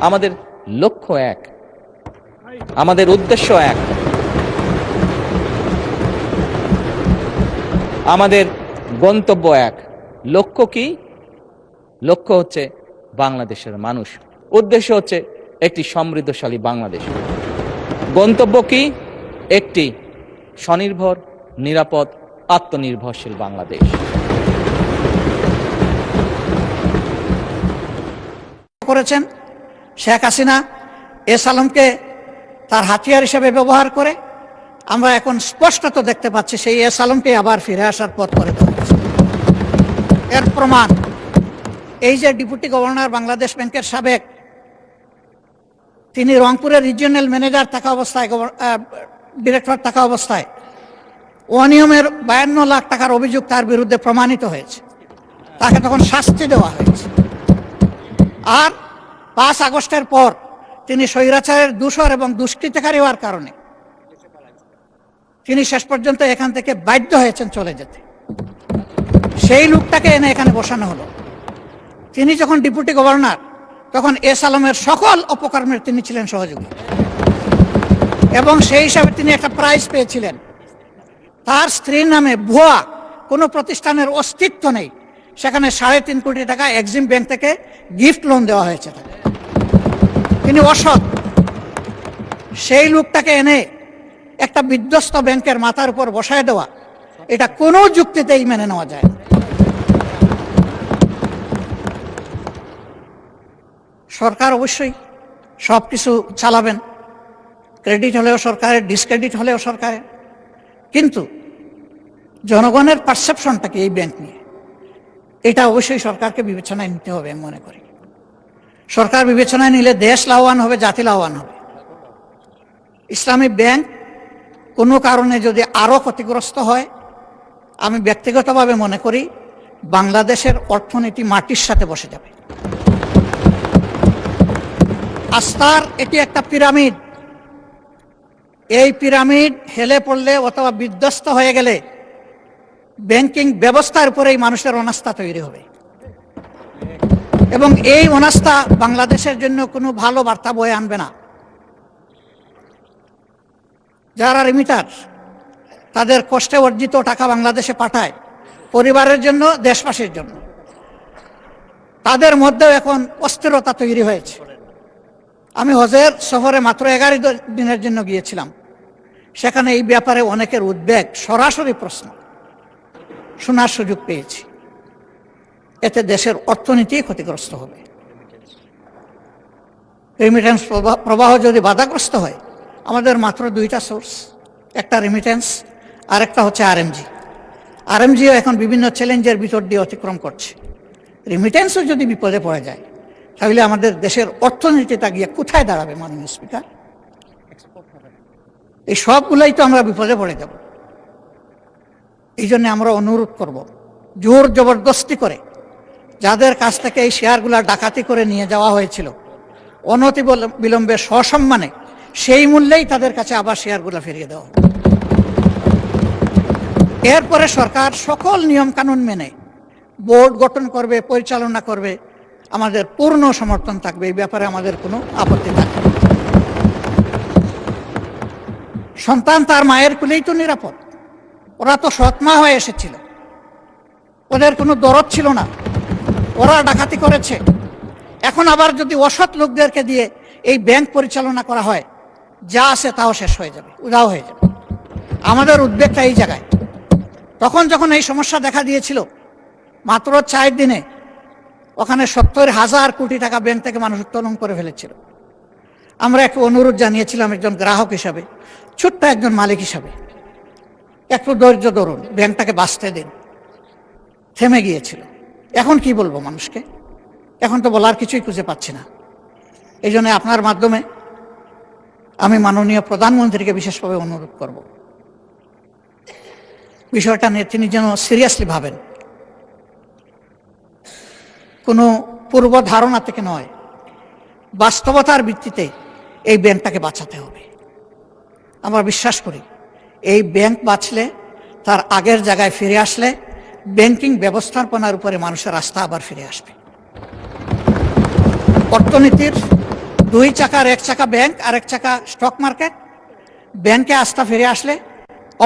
আমাদের লক্ষ্য এক, আমাদের উদ্দেশ্য এক, আমাদের গন্তব্য এক। লক্ষ্য কি? লক্ষ্য হচ্ছে বাংলাদেশের মানুষ, উদ্দেশ্য হচ্ছে একটি সমৃদ্ধশালী বাংলাদেশ। গন্তব্য কি? একটি স্বনির্ভর, নিরাপদ, আত্মনির্ভরশীল বাংলাদেশ। করেছেন শেখ হাসিনা এস আলমকে তার হাতিয়ার হিসেবে ব্যবহার করে আমরা এখন স্পষ্টত দেখতে পাচ্ছি সেই এস আলমকে আবার ফিরে আসার পথ করে দেওয়া হয়েছে। এর প্রমাণ এই যে ডেপুটি গভর্নর বাংলাদেশ ব্যাংকের সাবেক, তিনি রংপুরের রিজিওনাল ম্যানেজার থাকা অবস্থায়, ডিরেক্টর থাকা অবস্থায় অনিয়মের 52 লাখ টাকার অভিযোগ তার বিরুদ্ধে প্রমাণিত হয়েছে, তাকে তখন শাস্তি দেওয়া হয়েছে। আর 5 আগস্টের পর তিনি স্বৈরাচারের দূষর এবং দুষ্কৃতিকারী হওয়ার কারণে তিনি শেষ পর্যন্ত এখান থেকে বাধ্য হয়েছেন চলে যেতে। সেই লোকটাকে এনে এখানে বসানো হলো। তিনি যখন ডেপুটি গভর্নর, তখন এস আলমের সকল অপকর্মের তিনি ছিলেন সহযোগী, এবং সেই হিসাবে তিনি একটা প্রাইজ পেয়েছিলেন। তার স্ত্রীর নামে ভুয়া কোনো প্রতিষ্ঠানের অস্তিত্ব নেই, সেখানে 3.5 কোটি টাকা এক্সিম ব্যাংক থেকে গিফট লোন দেওয়া হয়েছে তাকে। তিনি অসৎ। সেই লোকটাকে এনে একটা বিধ্বস্ত ব্যাংকের মাথার উপর বসায় দেওয়া, এটা কোনো যুক্তিতেই মেনে নেওয়া যায় না। সরকার অবশ্যই সব কিছু চালাবেন, ক্রেডিট হলেও সরকারের, ডিসক্রেডিট হলেও সরকারের, কিন্তু জনগণের পারসেপশনটা কি এই ব্যাংক নিয়ে, এটা অবশ্যই সরকারকে বিবেচনায় নিতে হবে। আমি মনে করি সরকার বিবেচনায় নিলে দেশ লাভবান হবে, জাতি লাভবান হবে। ইসলামী ব্যাংক কোনো কারণে যদি আরও ক্ষতিগ্রস্ত হয়, আমি ব্যক্তিগতভাবে মনে করি বাংলাদেশের অর্থনীতি মাটির সাথে বসে যাবে। আস্থার এটি একটা পিরামিড। এই পিরামিড হেলে পড়লে অথবা বিধ্বস্ত হয়ে গেলে ব্যাংকিং ব্যবস্থার উপরেই মানুষের অনাস্থা তৈরি হবে, এবং এই অনাস্থা বাংলাদেশের জন্য কোনো ভালো বার্তা বয়ে আনবে না। যারা রিমিটার, তাদের কষ্টে অর্জিত টাকা বাংলাদেশে পাঠায় পরিবারের জন্য, দেশবাসীর জন্য, তাদের মধ্যেও এখন অস্থিরতা তৈরি হয়েছে। আমি হজের সফরে মাত্র 11 দিনের জন্য গিয়েছিলাম। সেখানে এই ব্যাপারে অনেকের উদ্বেগ, সরাসরি প্রশ্ন শোনার সুযোগ পেয়েছি। এতে দেশের অর্থনীতি ক্ষতিগ্রস্ত হবে। রেমিটেন্স প্রবাহ যদি বাধাগ্রস্ত হয়, আমাদের মাত্র 2টা সোর্স, একটা রেমিটেন্স আর একটা হচ্ছে আরএমজি। আরএমজিও এখন বিভিন্ন চ্যালেঞ্জের ভিতর দিয়ে অতিক্রম করছে। রেমিটেন্সও যদি বিপদে পড়ে যায়, তাহলে আমাদের দেশের অর্থনীতিটা গিয়ে কোথায় দাঁড়াবে? মাননীয় স্পিকার, এই সবগুলোই তো আমরা বিপদে পড়ে যাব। এই জন্য আমরা অনুরোধ করব, জোর জবরদস্তি করে যাদের কাছ থেকে এই শেয়ারগুলো ডাকাতি করে নিয়ে যাওয়া হয়েছিল, অনতি বিলম্বে সসম্মানে সেই মূল্যেই তাদের কাছে আবার শেয়ারগুলো ফিরিয়ে দেওয়া হবে। এরপরে সরকার সকল নিয়মকানুন মেনে বোর্ড গঠন করবে, পরিচালনা করবে, আমাদের পূর্ণ সমর্থন থাকবে। এই ব্যাপারে আমাদের কোনো আপত্তি থাকবে না। সন্তান তার মায়ের কুলেই তো নিরাপদ। ওরা তো সৎমা হয়ে এসেছিল, ওদের কোনো দরদ ছিল না, ওরা ডাকাতি করেছে। এখন আবার যদি অসৎ লোকদেরকে দিয়ে এই ব্যাংক পরিচালনা করা হয়, যা আছে তাও শেষ হয়ে যাবে, উধাও হয়ে যাবে। আমাদের উদ্বেগটা এই জায়গায়। তখন যখন এই সমস্যা দেখা দিয়েছিল, মাত্র 4 দিনে ওখানে 70,000 কোটি টাকা ব্যাংক থেকে মানুষ উত্তোলন করে ফেলেছিল। আমরা একটু অনুরোধ জানিয়েছিলাম একজন গ্রাহক হিসাবে, ছোট্ট একজন মালিক হিসাবে, একটু ধৈর্য ধরুন, ব্যাংকটাকে বাঁচতে দিন। থেমে গিয়েছিল। এখন কি বলবো মানুষকে? এখন তো বলার কিছুই খুঁজে পাচ্ছি না। এই জন্য আপনার মাধ্যমে আমি মাননীয় প্রধানমন্ত্রীকে বিশেষভাবে অনুরোধ করব, বিষয়টা নিয়ে তিনি যেন সিরিয়াসলি ভাবেন। কোনো পূর্ব ধারণা থেকে নয়, বাস্তবতার ভিত্তিতে এই ব্যাংকটাকে বাঁচাতে হবে। আমরা বিশ্বাস করি এই ব্যাংক বাঁচলে, তার আগের জায়গায় ফিরে আসলে ব্যাংকিং ব্যবস্থাপনার উপরে মানুষের আস্থা আবার ফিরে আসবে। অর্থনীতির দুই চাকার এক চাকা ব্যাংক আর এক চাকা স্টক মার্কেট, ব্যাংকে আস্থা ফিরে আসলে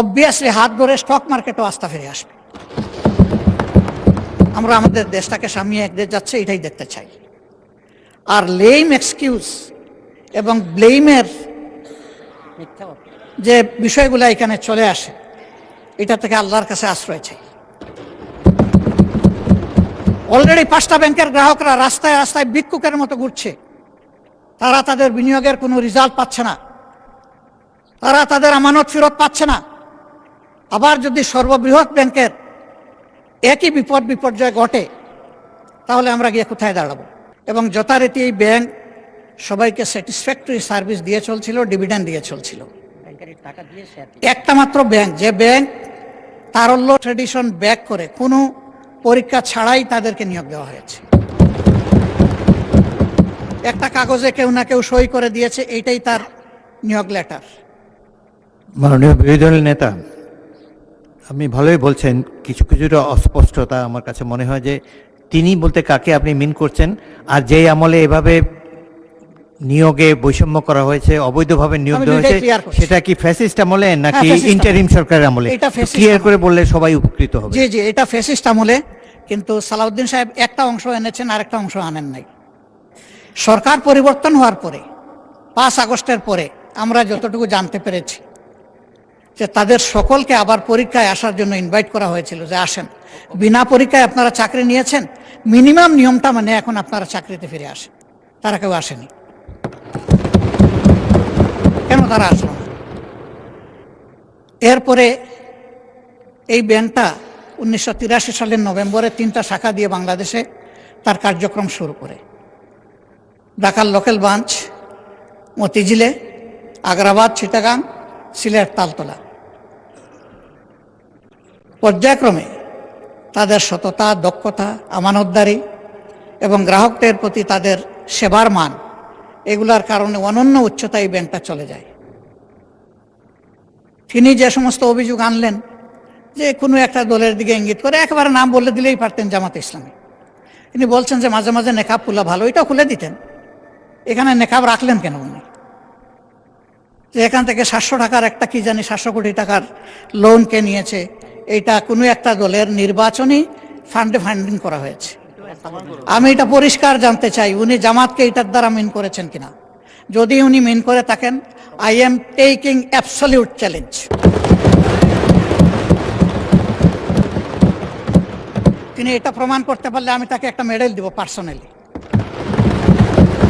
অবভিয়াসলি হাত ধরে স্টক মার্কেটও আস্থা ফিরে আসবে। আমরা আমাদের দেশটাকে সামনে একদিকে যাচ্ছে এটাই দেখতে চাই। আর লেম এক্সকিউজ এবং ব্লেমের যে বিষয়গুলো এখানে চলে আসে, এটা থেকে আল্লাহর কাছে আশ্রয় চাই। অলরেডি 5টা ব্যাংকের গ্রাহকরা রাস্তায় রাস্তায় ভিক্ষুকের মতো ঘুরছে। তারা তাদের বিনিয়োগের কোনো রেজাল্ট পাচ্ছে না, তারা তাদের আমানত ফেরত পাচ্ছে না। আবার যদি সর্ববৃহৎ ব্যাংকের একই বিপর্যয় ঘটে, তাহলে আমরা গিয়ে কোথায় দাঁড়াবো? এবং যথারীতি এই ব্যাংক সবাইকে স্যাটিসফ্যাক্টরি সার্ভিস দিয়ে চলছিল, ডিভিডেন্ড দিয়ে চলছিল। একটা মাত্র ব্যাংক, যে ব্যাংক তারল্য ট্রেডিশন ব্যাক করে কোনো পরীক্ষা ছাড়াই তাদেরকে নিয়োগ দেওয়া হয়েছে। একটা কাগজে কেউ না কেউ সই করে দিয়েছে, এইটাই তার নিয়োগ লেটার। মাননীয় বিরোধী দলের নেতা, আপনি ভালোই বলছেন, কিছু কিছুটা অস্পষ্টতা আমার কাছে মনে হয় যে তিনি বলতে কাকে আপনি মিন করছেন, আর যেই আমলে এভাবে নিয়োগে বৈষম্য করা হয়েছে, অবৈধভাবে নিয়োগ দেওয়া হয়েছে, সেটা কি ফ্যাসিস্ট আমলে নাকি ইন্টারিম সরকারের আমলে? ক্লিয়ার করে বললে সবাই উপকৃত হবে। জি জি, এটা ফ্যাসিস্ট আমলে, কিন্তু সালাউদ্দিন সাহেব একটা অংশ এনেছেন, আরেকটা অংশ আনেন নাই। সরকার পরিবর্তন হওয়ার পরে 5 আগস্টের পরে আমরা যতটুকু জানতে পেরেছি যে তাদের সকলকে আবার পরীক্ষায় আসার জন্য ইনভাইট করা হয়েছিল, যে আসেন, বিনা পরীক্ষায় আপনারা চাকরি নিয়েছেন, মিনিমাম নিয়মটা মানে এখন আপনারা চাকরিতে ফিরে আসেন। তারা কেউ আসেনি। কেন তারা আসলো না? এরপরে এই ব্যাংকটা 1983 সালের নভেম্বরে 3টা শাখা দিয়ে বাংলাদেশে তার কার্যক্রম শুরু করে। ঢাকার লোকাল ব্রাঞ্চ মতিঝিলে, আগ্রাবাদ, চিটাগাং, সিলেট, তালতলা। পর্যায়ক্রমে তাদের সততা, দক্ষতা, আমানতদারি এবং গ্রাহকদের প্রতি তাদের সেবার মান, এগুলার কারণে অনন্য উচ্চতায় এই ব্যাংকটা চলে যায়। তিনি যে সমস্ত অভিযোগ আনলেন, যে কোনো একটা দলের দিকে ইঙ্গিত করে, একেবারে নাম বলে দিলেই পারতেন জামাতে ইসলামী। তিনি বলছেন যে মাঝে মাঝে নেকাব খোলা ভালো, এটাও খুলে দিতেন। এখানে নেকাব রাখলেন কেন উনি? যে এখান থেকে 700 টাকার একটা কি জানি 700 কোটি টাকার লোন কে নিয়েছে, এইটা কোনো একটা দলের নির্বাচনী ফান্ডে ফান্ডিং করা হয়েছে। আমি এটা পরিষ্কার জানতে চাই, উনি জামাতকে এটার দ্বারা মিন করেছেন কিনা। যদি উনি মিন করে থাকেন, I am taking absolute challenge. তিনি এটা প্রমাণ করতে পারলে আমি তাকে একটা মেডেল দিব পার্সোনালি।